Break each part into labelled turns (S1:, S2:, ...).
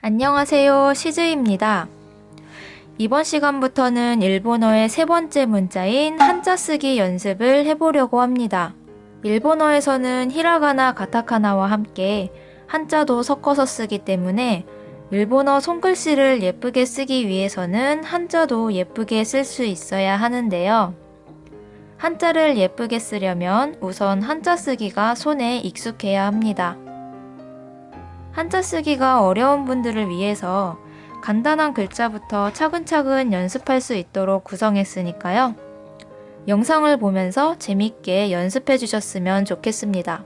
S1: 안녕하세요. 시즈입니다. 이번 시간부터는 일본어의 세 번째 문자인 한자 쓰기 연습을 해보려고 합니다. 일본어에서는 히라가나, 가타카나와 함께 한자도 섞어서 쓰기 때문에 일본어 손글씨를 예쁘게 쓰기 위해서는 한자도 예쁘게 쓸 수 있어야 하는데요. 한자를 예쁘게 쓰려면 우선 한자 쓰기가 손에 익숙해야 합니다. 한자 쓰기가 어려운 분들을 위해서 간단한 글자부터 차근차근 연습할 수 있도록 구성했으니까요. 영상을 보면서 재밌게 연습해 주셨으면 좋겠습니다.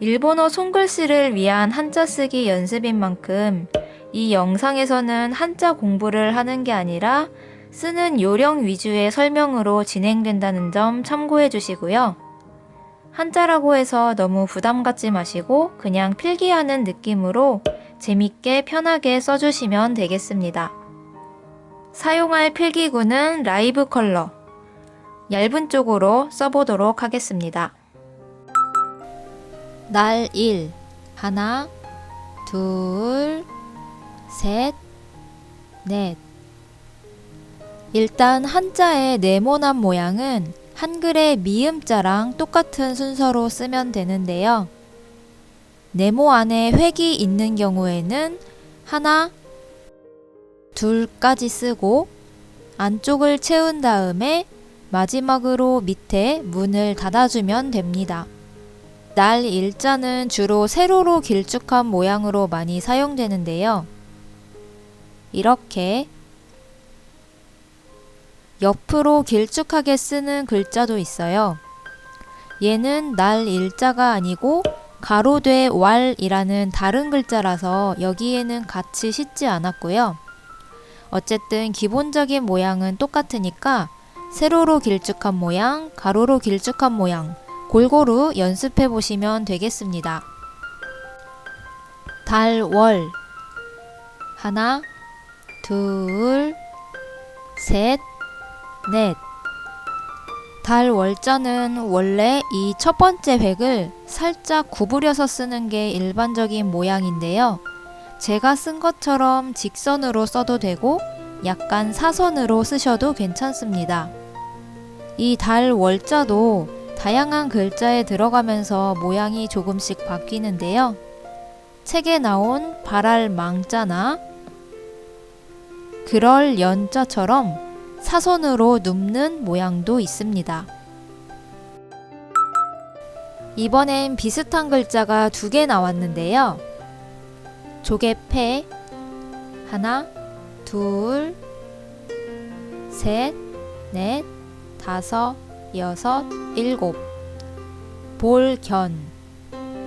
S1: 일본어 손글씨를 위한 한자 쓰기 연습인 만큼 이 영상에서는 한자 공부를 하는 게 아니라 쓰는 요령 위주의 설명으로 진행된다는 점 참고해 주시고요. 한자라고 해서 너무 부담 갖지 마시고 그냥 필기하는 느낌으로 재밌게 편하게 써주시면 되겠습니다. 사용할 필기구는 라이브 컬러, 얇은 쪽으로 써보도록 하겠습니다. 날 1. 하나, 둘, 셋, 넷. 일단 한자의 네모난 모양은 한글의 미음자랑 똑같은 순서로 쓰면 되는데요. 네모 안에 획이 있는 경우에는 하나, 둘까지 쓰고 안쪽을 채운 다음에 마지막으로 밑에 문을 닫아주면 됩니다. 날 일자는 주로 세로로 길쭉한 모양으로 많이 사용되는데요. 이렇게 옆으로 길쭉하게 쓰는 글자도 있어요. 얘는 날 일자가 아니고 가로되 왈이라는 다른 글자라서 여기에는 같이 싣지 않았고요. 어쨌든 기본적인 모양은 똑같으니까 세로로 길쭉한 모양, 가로로 길쭉한 모양 골고루 연습해 보시면 되겠습니다. 달, 월. 하나, 둘, 셋, 넷. 달 월자는 원래 이 첫 번째 획을 살짝 구부려서 쓰는 게 일반적인 모양인데요. 제가 쓴 것처럼 직선으로 써도 되고 약간 사선으로 쓰셔도 괜찮습니다. 이 달 월자도 다양한 글자에 들어가면서 모양이 조금씩 바뀌는데요. 책에 나온 발할 망자나 그럴 연자처럼 사선으로 눕는 모양도 있습니다. 이번엔 비슷한 글자가 두 개 나왔는데요. 조개패 하나, 둘, 셋, 넷, 다섯, 여섯, 일곱. 볼견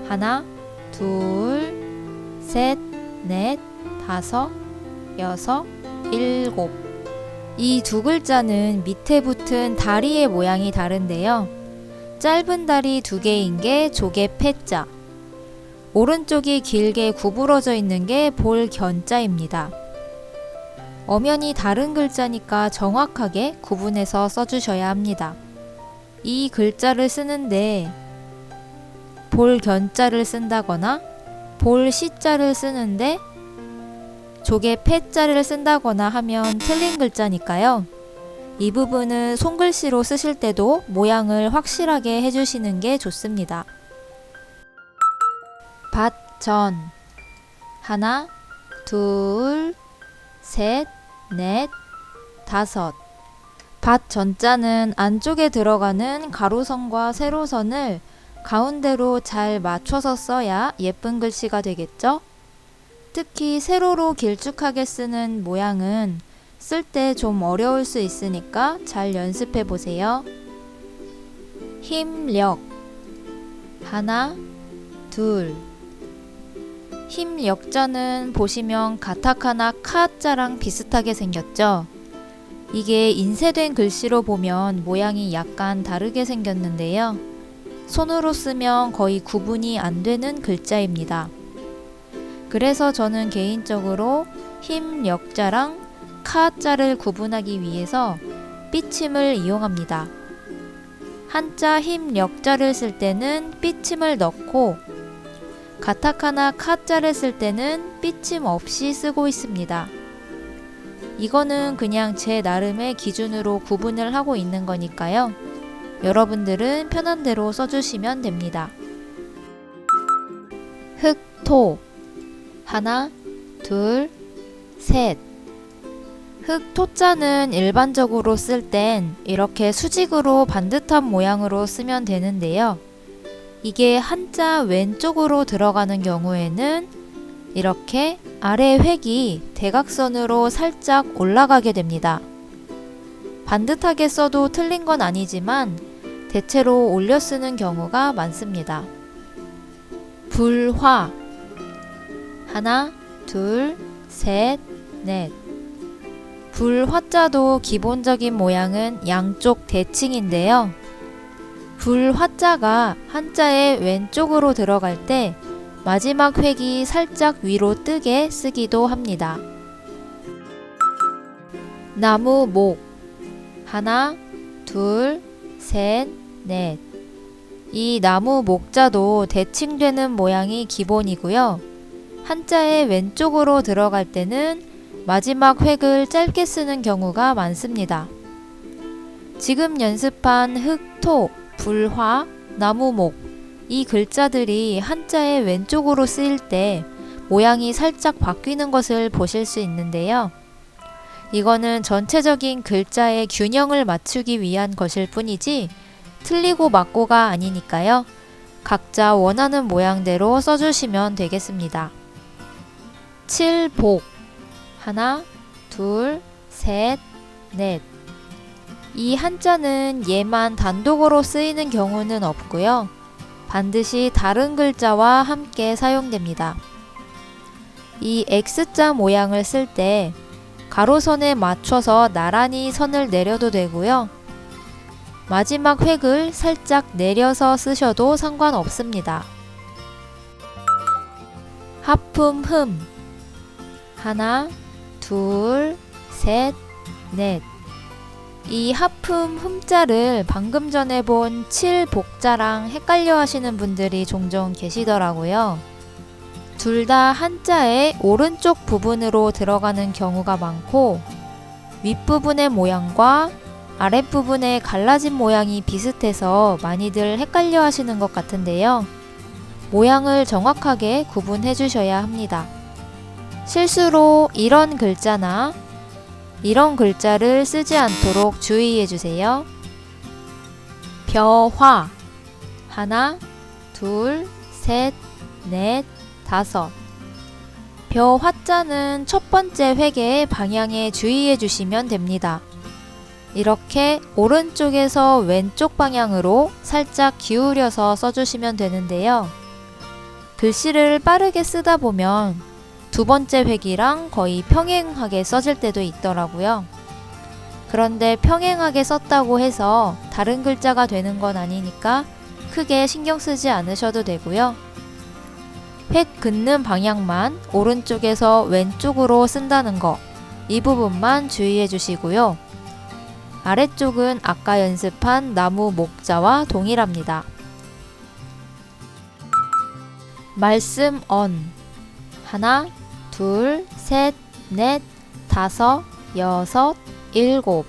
S1: 하나, 둘, 셋, 넷, 다섯, 여섯, 일곱. 이 두 글자는 밑에 붙은 다리의 모양이 다른데요. 짧은 다리 두 개인 게 조개 패자, 오른쪽이 길게 구부러져 있는 게 볼견자입니다. 엄연히 다른 글자니까 정확하게 구분해서 써주셔야 합니다. 이 글자를 쓰는데 볼견자를 쓴다거나 볼시자를 쓰는데 조개 패자를 쓴다거나 하면 틀린 글자니까요. 이 부분은 손글씨로 쓰실 때도 모양을 확실하게 해주시는 게 좋습니다. 밭전 하나, 둘, 셋, 넷, 다섯. 밭전자는 안쪽에 들어가는 가로선과 세로선을 가운데로 잘 맞춰서 써야 예쁜 글씨가 되겠죠? 특히 세로로 길쭉하게 쓰는 모양은 쓸 때 좀 어려울 수 있으니까 잘 연습해 보세요. 힘력 하나, 둘. 힘력자는 보시면 가타카나 카자랑 비슷하게 생겼죠? 이게 인쇄된 글씨로 보면 모양이 약간 다르게 생겼는데요. 손으로 쓰면 거의 구분이 안 되는 글자입니다. 그래서 저는 개인적으로 힘력자랑 카자를 구분하기 위해서 삐침을 이용합니다. 한자 힘력자를 쓸 때는 삐침을 넣고 가타카나 카자를 쓸 때는 삐침 없이 쓰고 있습니다. 이거는 그냥 제 나름의 기준으로 구분을 하고 있는 거니까요. 여러분들은 편한 대로 써주시면 됩니다. 흑토 하나, 둘, 셋. 흑토자는 일반적으로 쓸 땐 이렇게 수직으로 반듯한 모양으로 쓰면 되는데요. 이게 한자 왼쪽으로 들어가는 경우에는 이렇게 아래 획이 대각선으로 살짝 올라가게 됩니다. 반듯하게 써도 틀린 건 아니지만 대체로 올려 쓰는 경우가 많습니다. 불화 하나, 둘, 셋, 넷. 불화자도 기본적인 모양은 양쪽 대칭인데요. 불화자가 한자의 왼쪽으로 들어갈 때 마지막 획이 살짝 위로 뜨게 쓰기도 합니다. 나무 목 하나, 둘, 셋, 넷. 이 나무 목자도 대칭되는 모양이 기본이고요. 한자의 왼쪽으로 들어갈 때는 마지막 획을 짧게 쓰는 경우가 많습니다. 지금 연습한 흑토, 불화, 나무목 이 글자들이 한자의 왼쪽으로 쓰일 때 모양이 살짝 바뀌는 것을 보실 수 있는데요. 이거는 전체적인 글자의 균형을 맞추기 위한 것일 뿐이지 틀리고 맞고가 아니니까요. 각자 원하는 모양대로 써주시면 되겠습니다. 칠복 하나, 둘, 셋, 넷. 이 한자는 얘만 단독으로 쓰이는 경우는 없고요. 반드시 다른 글자와 함께 사용됩니다. 이 X자 모양을 쓸 때 가로선에 맞춰서 나란히 선을 내려도 되고요. 마지막 획을 살짝 내려서 쓰셔도 상관없습니다. 하품흠 하나, 둘, 셋, 넷. 이 하품 흠자를 방금 전에 본 칠복자랑 헷갈려 하시는 분들이 종종 계시더라고요. 둘 다 한자의 오른쪽 부분으로 들어가는 경우가 많고 윗부분의 모양과 아랫부분의 갈라진 모양이 비슷해서 많이들 헷갈려 하시는 것 같은데요. 모양을 정확하게 구분해 주셔야 합니다. 실수로 이런 글자나 이런 글자를 쓰지 않도록 주의해 주세요. 벼화 하나, 둘, 셋, 넷, 다섯. 벼화자는 첫 번째 획의 방향에 주의해 주시면 됩니다. 이렇게 오른쪽에서 왼쪽 방향으로 살짝 기울여서 써주시면 되는데요. 글씨를 빠르게 쓰다 보면 두 번째 획이랑 거의 평행하게 써질 때도 있더라고요. 그런데 평행하게 썼다고 해서 다른 글자가 되는 건 아니니까 크게 신경 쓰지 않으셔도 되고요. 획 긋는 방향만 오른쪽에서 왼쪽으로 쓴다는 거, 이 부분만 주의해 주시고요. 아래쪽은 아까 연습한 나무 목자와 동일합니다. 말씀 언 하나, 둘, 셋, 넷, 다섯, 여섯, 일곱.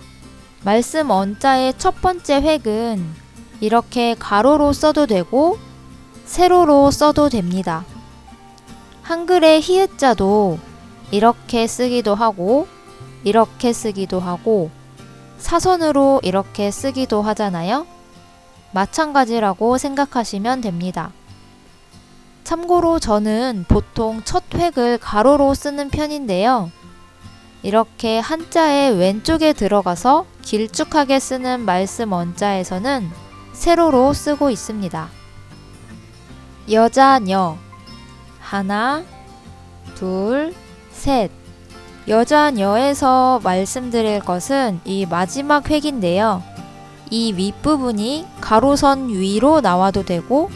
S1: 말씀 언자의 첫 번째 획은 이렇게 가로로 써도 되고 세로로 써도 됩니다. 한글의 히읗자도 이렇게 쓰기도 하고 이렇게 쓰기도 하고 사선으로 이렇게 쓰기도 하잖아요. 마찬가지라고 생각하시면 됩니다. 참고로 저는 보통 첫 획을 가로로 쓰는 편인데요. 이렇게 한자의 왼쪽에 들어가서 길쭉하게 쓰는 말씀 언자에서는 세로로 쓰고 있습니다. 여자녀 하나, 둘, 셋. 여자녀에서 말씀드릴 것은 이 마지막 획인데요. 이 윗부분이 가로선 위로 나와도 되고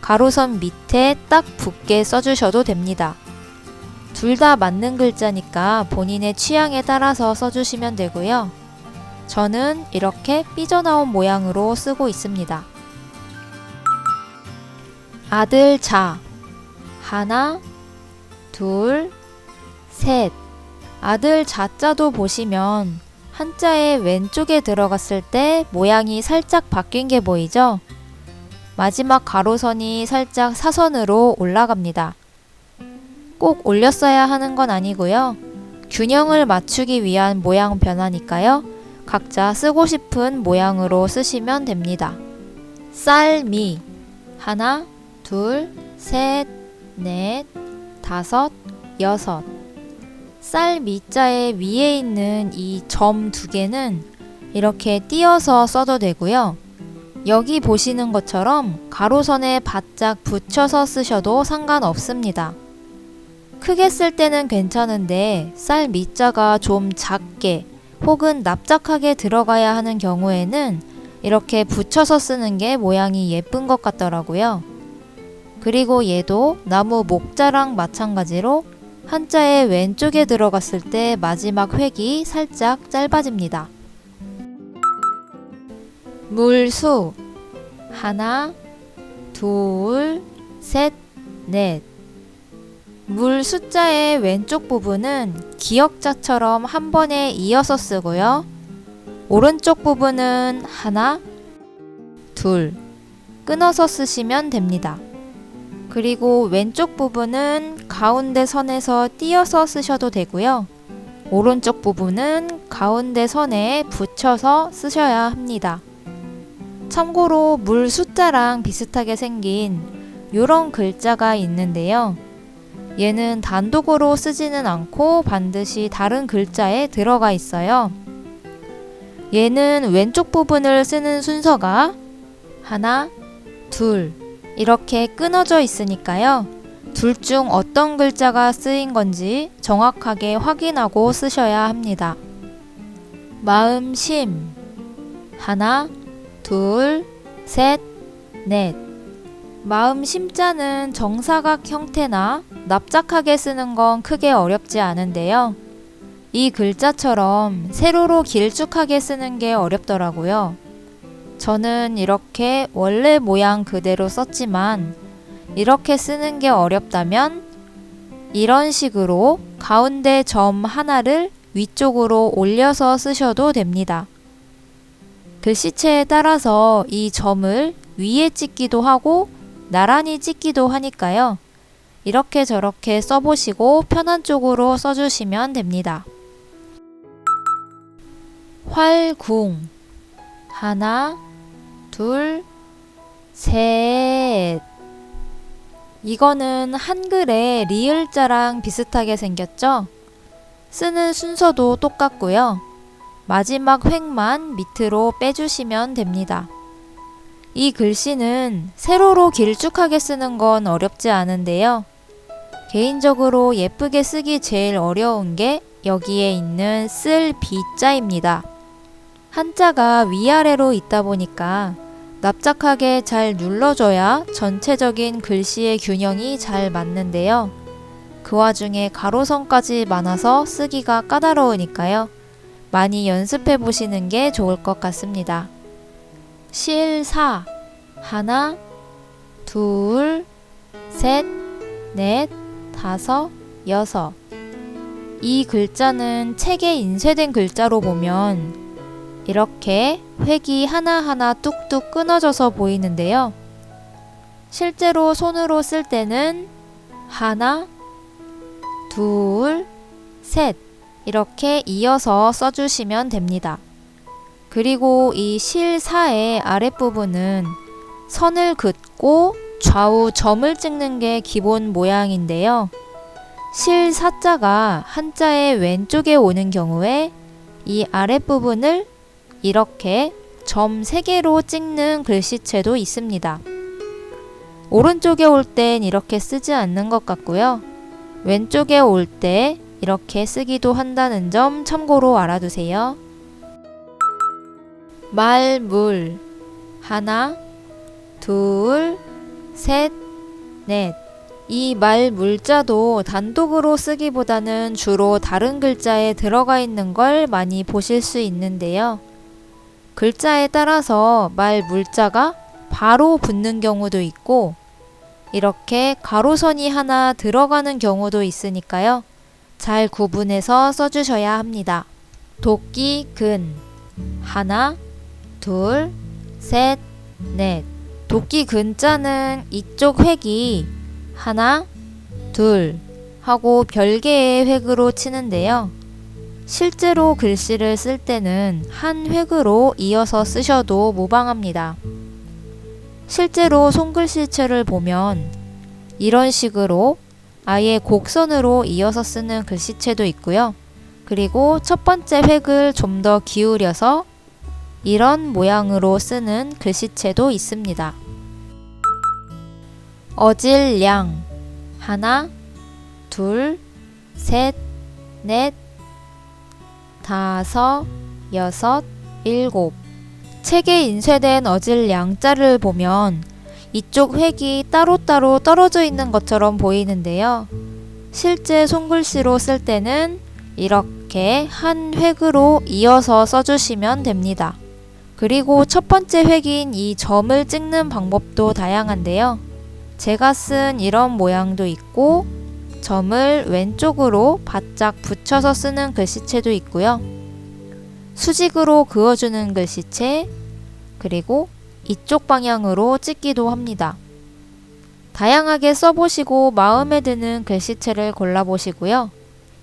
S1: 가로선 밑에 딱 붙게 써주셔도 됩니다. 둘 다 맞는 글자니까 본인의 취향에 따라서 써주시면 되고요. 저는 이렇게 삐져나온 모양으로 쓰고 있습니다. 아들 자 하나, 둘, 셋. 아들 자자도 보시면 한자의 왼쪽에 들어갔을 때 모양이 살짝 바뀐 게 보이죠? 마지막 가로선이 살짝 사선으로 올라갑니다. 꼭 올렸어야 하는 건 아니고요. 균형을 맞추기 위한 모양 변화니까요. 각자 쓰고 싶은 모양으로 쓰시면 됩니다. 쌀미. 하나, 둘, 셋, 넷, 다섯, 여섯. 쌀 미자의 위에 있는 이 점 두 개는 이렇게 띄어서 써도 되고요. 여기 보시는 것처럼 가로선에 바짝 붙여서 쓰셔도 상관없습니다. 크게 쓸 때는 괜찮은데 쌀 미자가 좀 작게 혹은 납작하게 들어가야 하는 경우에는 이렇게 붙여서 쓰는 게 모양이 예쁜 것 같더라고요. 그리고 얘도 나무 목자랑 마찬가지로 한자의 왼쪽에 들어갔을 때 마지막 획이 살짝 짧아집니다. 물수. 하나, 둘, 셋, 넷. 물 숫자의 왼쪽 부분은 기역자처럼 한 번에 이어서 쓰고요. 오른쪽 부분은 하나, 둘 끊어서 쓰시면 됩니다. 그리고 왼쪽 부분은 가운데 선에서 띄어서 쓰셔도 되고요. 오른쪽 부분은 가운데 선에 붙여서 쓰셔야 합니다. 참고로 물 숫자랑 비슷하게 생긴 이런 글자가 있는데요. 얘는 단독으로 쓰지는 않고 반드시 다른 글자에 들어가 있어요. 얘는 왼쪽 부분을 쓰는 순서가 하나, 둘 이렇게 끊어져 있으니까요. 둘 중 어떤 글자가 쓰인 건지 정확하게 확인하고 쓰셔야 합니다. 마음심. 하나, 둘, 셋, 넷. 마음심자는 정사각 형태나 납작하게 쓰는 건 크게 어렵지 않은데요. 이 글자처럼 세로로 길쭉하게 쓰는 게 어렵더라고요. 저는 이렇게 원래 모양 그대로 썼지만 이렇게 쓰는 게 어렵다면 이런 식으로 가운데 점 하나를 위쪽으로 올려서 쓰셔도 됩니다. 글씨체에 따라서 이 점을 위에 찍기도 하고 나란히 찍기도 하니까요. 이렇게 저렇게 써보시고 편한 쪽으로 써주시면 됩니다. 활궁. 하나, 둘, 셋. 이거는 한글의 리을자랑 비슷하게 생겼죠? 쓰는 순서도 똑같고요. 마지막 획만 밑으로 빼주시면 됩니다. 이 글씨는 세로로 길쭉하게 쓰는 건 어렵지 않은데요. 개인적으로 예쁘게 쓰기 제일 어려운 게 여기에 있는 쓸 비자입니다. 한자가 위아래로 있다 보니까 납작하게 잘 눌러줘야 전체적인 글씨의 균형이 잘 맞는데요. 그 와중에 가로선까지 많아서 쓰기가 까다로우니까요. 많이 연습해 보시는 게 좋을 것 같습니다. 실사. 하나, 둘, 셋, 넷, 다섯, 여섯. 이 글자는 책에 인쇄된 글자로 보면 이렇게 획이 하나하나 뚝뚝 끊어져서 보이는데요. 실제로 손으로 쓸 때는 하나, 둘, 셋 이렇게 이어서 써주시면 됩니다. 그리고 이 실사의 아랫부분은 선을 긋고 좌우 점을 찍는 게 기본 모양인데요. 실사자가 한자의 왼쪽에 오는 경우에 이 아랫부분을 이렇게 점 3개로 찍는 글씨체도 있습니다. 오른쪽에 올 땐 이렇게 쓰지 않는 것 같고요. 왼쪽에 올 때 이렇게 쓰기도 한다는 점 참고로 알아두세요. 말물. 하나, 둘, 셋, 넷. 이 말물자도 단독으로 쓰기보다는 주로 다른 글자에 들어가 있는 걸 많이 보실 수 있는데요. 글자에 따라서 말물자가 바로 붙는 경우도 있고 이렇게 가로선이 하나 들어가는 경우도 있으니까요. 잘 구분해서 써주셔야 합니다. 도끼 근 하나, 둘, 셋, 넷. 도끼 근자는 이쪽 획이 하나, 둘 하고 별개의 획으로 치는데요. 실제로 글씨를 쓸 때는 한 획으로 이어서 쓰셔도 무방합니다. 실제로 손글씨체를 보면 이런 식으로 아예 곡선으로 이어서 쓰는 글씨체도 있고요. 그리고 첫 번째 획을 좀 더 기울여서 이런 모양으로 쓰는 글씨체도 있습니다. 어질량 하나, 둘, 셋, 넷, 다섯, 여섯, 일곱. 책에 인쇄된 어질량자를 보면 이쪽 획이 따로따로 떨어져 있는 것처럼 보이는데요. 실제 손글씨로 쓸 때는 이렇게 한 획으로 이어서 써주시면 됩니다. 그리고 첫 번째 획인 이 점을 찍는 방법도 다양한데요. 제가 쓴 이런 모양도 있고 점을 왼쪽으로 바짝 붙여서 쓰는 글씨체도 있고요. 수직으로 그어주는 글씨체, 그리고 이쪽 방향으로 찍기도 합니다. 다양하게 써보시고 마음에 드는 글씨체를 골라보시고요.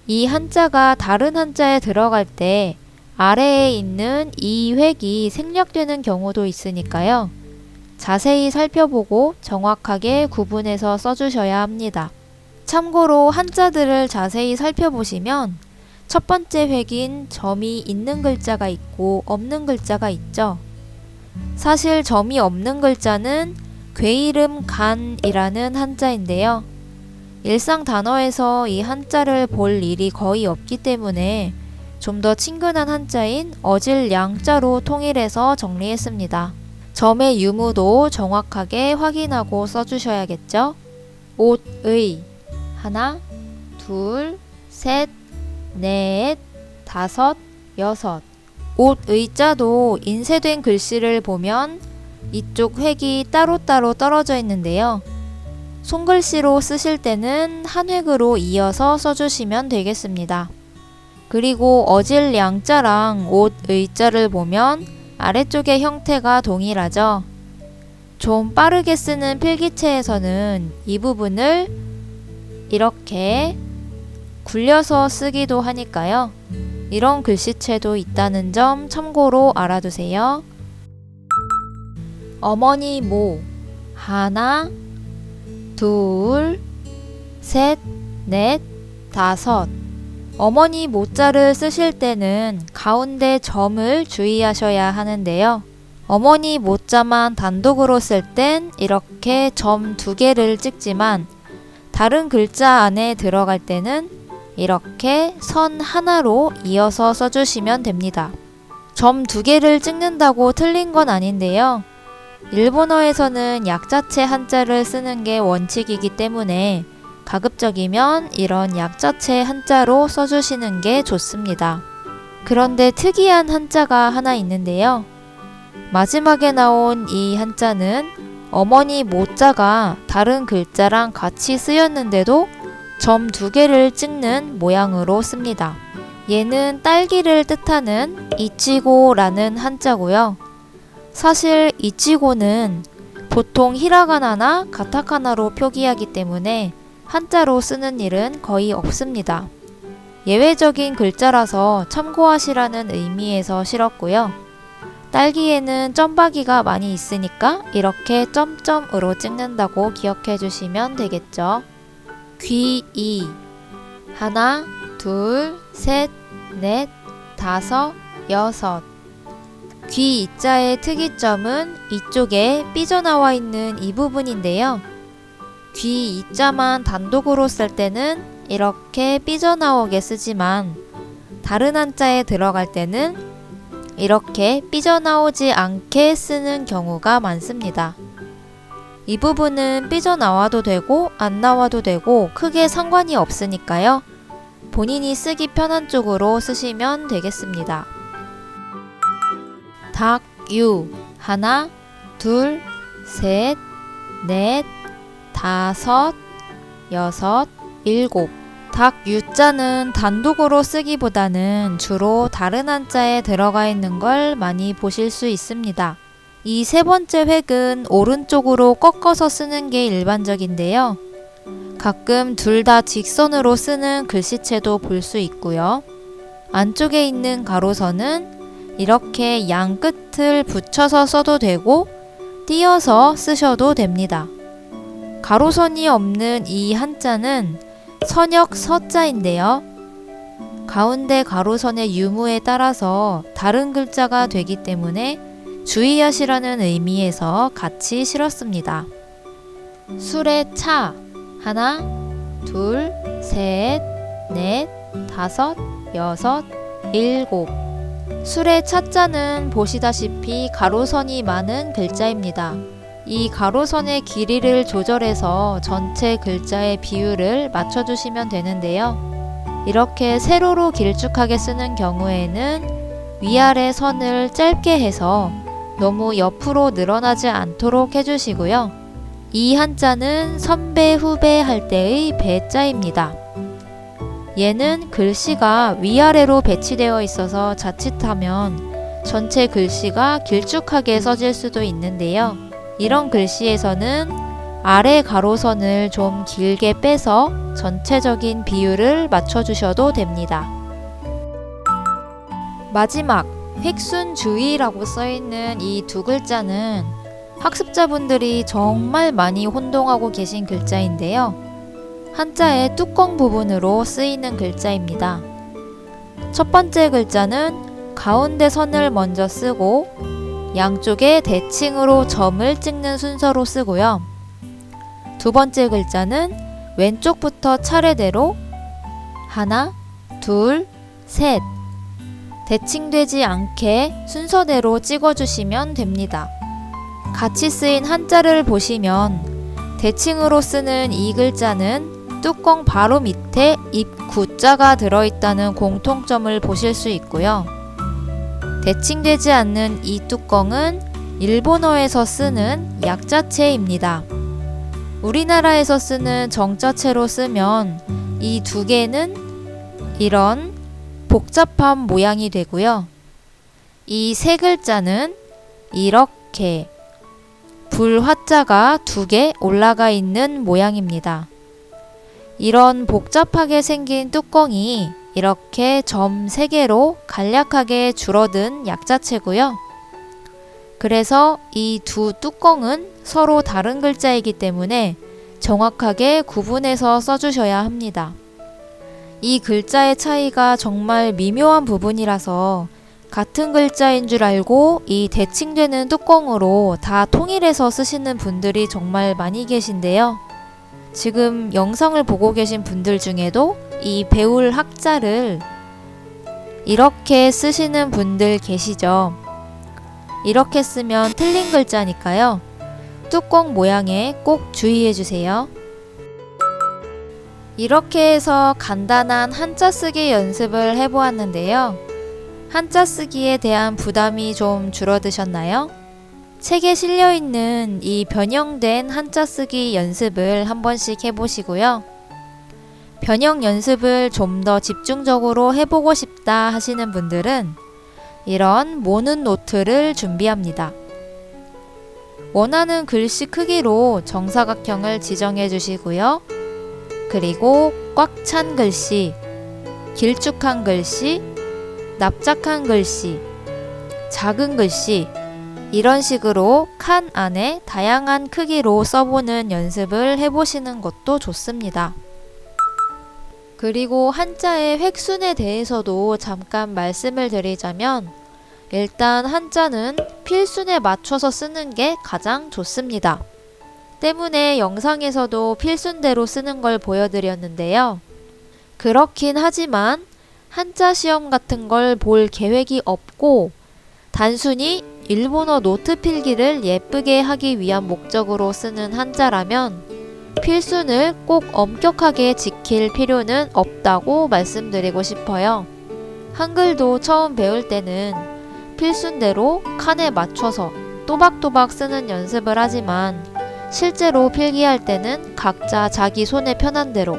S1: 이 한자가 다른 한자에 들어갈 때 아래에 있는 이 획이 생략되는 경우도 있으니까요. 자세히 살펴보고 정확하게 구분해서 써주셔야 합니다. 참고로 한자들을 자세히 살펴보시면 첫 번째 획인 점이 있는 글자가 있고 없는 글자가 있죠. 사실 점이 없는 글자는 괴이름 간이라는 한자인데요. 일상 단어에서 이 한자를 볼 일이 거의 없기 때문에 좀 더 친근한 한자인 어질량자로 통일해서 정리했습니다. 점의 유무도 정확하게 확인하고 써주셔야겠죠. 옷의 하나, 둘, 셋, 넷, 다섯, 여섯. 옷의 자도 인쇄된 글씨를 보면 이쪽 획이 따로따로 떨어져 있는데요. 손글씨로 쓰실 때는 한 획으로 이어서 써주시면 되겠습니다. 그리고 어질량자랑 옷의 자를 보면 아래쪽의 형태가 동일하죠. 좀 빠르게 쓰는 필기체에서는 이 부분을 이렇게 굴려서 쓰기도 하니까요. 이런 글씨체도 있다는 점 참고로 알아두세요. 어머니 모 하나, 둘, 셋, 넷, 다섯. 어머니 모자를 쓰실 때는 가운데 점을 주의하셔야 하는데요. 어머니 모자만 단독으로 쓸 땐 이렇게 점 2개를 찍지만 다른 글자 안에 들어갈 때는 이렇게 선 하나로 이어서 써주시면 됩니다. 점 2개를 찍는다고 틀린 건 아닌데요. 일본어에서는 약자체 한자를 쓰는 게 원칙이기 때문에 가급적이면 이런 약자체 한자로 써주시는 게 좋습니다. 그런데 특이한 한자가 하나 있는데요. 마지막에 나온 이 한자는 어머니 모자가 다른 글자랑 같이 쓰였는데도 점 2개를 찍는 모양으로 씁니다. 얘는 딸기를 뜻하는 이치고라는 한자고요. 사실 이치고는 보통 히라가나나 가타카나로 표기하기 때문에 한자로 쓰는 일은 거의 없습니다. 예외적인 글자라서 참고하시라는 의미에서 실었고요. 딸기에는 점박이가 많이 있으니까 이렇게 점점으로 찍는다고 기억해 주시면 되겠죠. 귀이 하나, 둘, 셋, 넷, 다섯, 여섯. 귀 이자의 특이점은 이쪽에 삐져나와 있는 이 부분인데요. 귀 이자만 단독으로 쓸 때는 이렇게 삐져나오게 쓰지만 다른 한자에 들어갈 때는 이렇게 삐져나오지 않게 쓰는 경우가 많습니다. 이 부분은 삐져나와도 되고 안 나와도 되고 크게 상관이 없으니까요. 본인이 쓰기 편한 쪽으로 쓰시면 되겠습니다. 닭, 유 하나, 둘, 셋, 넷, 다섯, 여섯, 일곱. 닭 유자는 단독으로 쓰기보다는 주로 다른 한자에 들어가 있는 걸 많이 보실 수 있습니다. 이 세 번째 획은 오른쪽으로 꺾어서 쓰는 게 일반적인데요. 가끔 둘 다 직선으로 쓰는 글씨체도 볼 수 있고요. 안쪽에 있는 가로선은 이렇게 양 끝을 붙여서 써도 되고 띄어서 쓰셔도 됩니다. 가로선이 없는 이 한자는 선역 서자인데요. 가운데 가로선의 유무에 따라서 다른 글자가 되기 때문에 주의하시라는 의미에서 같이 실었습니다. 술의 차 하나, 둘, 셋, 넷, 다섯, 여섯, 일곱. 술의 차자는 보시다시피 가로선이 많은 글자입니다. 이 가로선의 길이를 조절해서 전체 글자의 비율을 맞춰주시면 되는데요. 이렇게 세로로 길쭉하게 쓰는 경우에는 위아래 선을 짧게 해서 너무 옆으로 늘어나지 않도록 해주시고요. 이 한자는 선배 후배 할 때의 배자입니다. 얘는 글씨가 위아래로 배치되어 있어서 자칫하면 전체 글씨가 길쭉하게 써질 수도 있는데요. 이런 글씨에서는 아래 가로선을 좀 길게 빼서 전체적인 비율을 맞춰주셔도 됩니다. 마지막 획순주의라고 써있는 이 두 글자는 학습자분들이 정말 많이 혼동하고 계신 글자인데요. 한자의 뚜껑 부분으로 쓰이는 글자입니다. 첫 번째 글자는 가운데 선을 먼저 쓰고 양쪽에 대칭으로 점을 찍는 순서로 쓰고요. 두 번째 글자는 왼쪽부터 차례대로 하나, 둘, 셋 대칭되지 않게 순서대로 찍어주시면 됩니다. 같이 쓰인 한자를 보시면 대칭으로 쓰는 이 글자는 뚜껑 바로 밑에 입 구자가 들어있다는 공통점을 보실 수 있고요. 대칭되지 않는 이 뚜껑은 일본어에서 쓰는 약자체입니다. 우리나라에서 쓰는 정자체로 쓰면 이 두 개는 이런 복잡한 모양이 되고요. 이 세 글자는 이렇게 불화자가 두 개 올라가 있는 모양입니다. 이런 복잡하게 생긴 뚜껑이 이렇게 점 3개로 간략하게 줄어든 약자체고요. 그래서 이 두 뚜껑은 서로 다른 글자이기 때문에 정확하게 구분해서 써주셔야 합니다. 이 글자의 차이가 정말 미묘한 부분이라서 같은 글자인 줄 알고 이 대칭되는 뚜껑으로 다 통일해서 쓰시는 분들이 정말 많이 계신데요. 지금 영상을 보고 계신 분들 중에도 이 배울 학자를 이렇게 쓰시는 분들 계시죠? 이렇게 쓰면 틀린 글자니까요. 뚜껑 모양에 꼭 주의해주세요. 이렇게 해서 간단한 한자 쓰기 연습을 해보았는데요. 한자 쓰기에 대한 부담이 좀 줄어드셨나요? 책에 실려있는 이 변형된 한자 쓰기 연습을 한 번씩 해보시고요. 변형 연습을 좀 더 집중적으로 해보고 싶다 하시는 분들은 이런 모는 노트를 준비합니다. 원하는 글씨 크기로 정사각형을 지정해 주시고요. 그리고 꽉 찬 글씨, 길쭉한 글씨, 납작한 글씨, 작은 글씨 이런 식으로 칸 안에 다양한 크기로 써보는 연습을 해보시는 것도 좋습니다. 그리고 한자의 획순에 대해서도 잠깐 말씀을 드리자면 일단 한자는 필순에 맞춰서 쓰는 게 가장 좋습니다. 때문에 영상에서도 필순대로 쓰는 걸 보여드렸는데요. 그렇긴 하지만 한자 시험 같은 걸 볼 계획이 없고 단순히 일본어 노트 필기를 예쁘게 하기 위한 목적으로 쓰는 한자라면 필순을 꼭 엄격하게 지킬 필요는 없다고 말씀드리고 싶어요. 한글도 처음 배울 때는 필순대로 칸에 맞춰서 또박또박 쓰는 연습을 하지만 실제로 필기할 때는 각자 자기 손에 편한 대로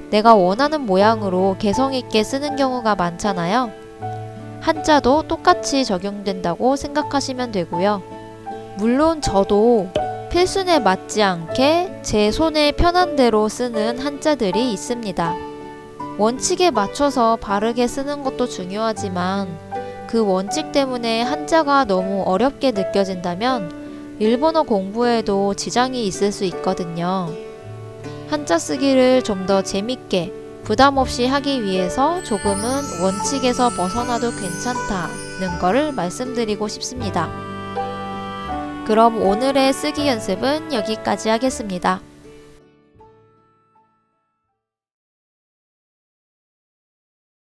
S1: 내가 원하는 모양으로 개성있게 쓰는 경우가 많잖아요. 한자도 똑같이 적용된다고 생각하시면 되고요. 물론 저도 필순에 맞지 않게 제 손에 편한 대로 쓰는 한자들이 있습니다. 원칙에 맞춰서 바르게 쓰는 것도 중요하지만 그 원칙 때문에 한자가 너무 어렵게 느껴진다면 일본어 공부에도 지장이 있을 수 있거든요. 한자 쓰기를 좀 더 재밌게 부담 없이 하기 위해서 조금은 원칙에서 벗어나도 괜찮다는 거를 말씀드리고 싶습니다. 그럼 오늘의 쓰기 연습은 여기까지 하겠습니다.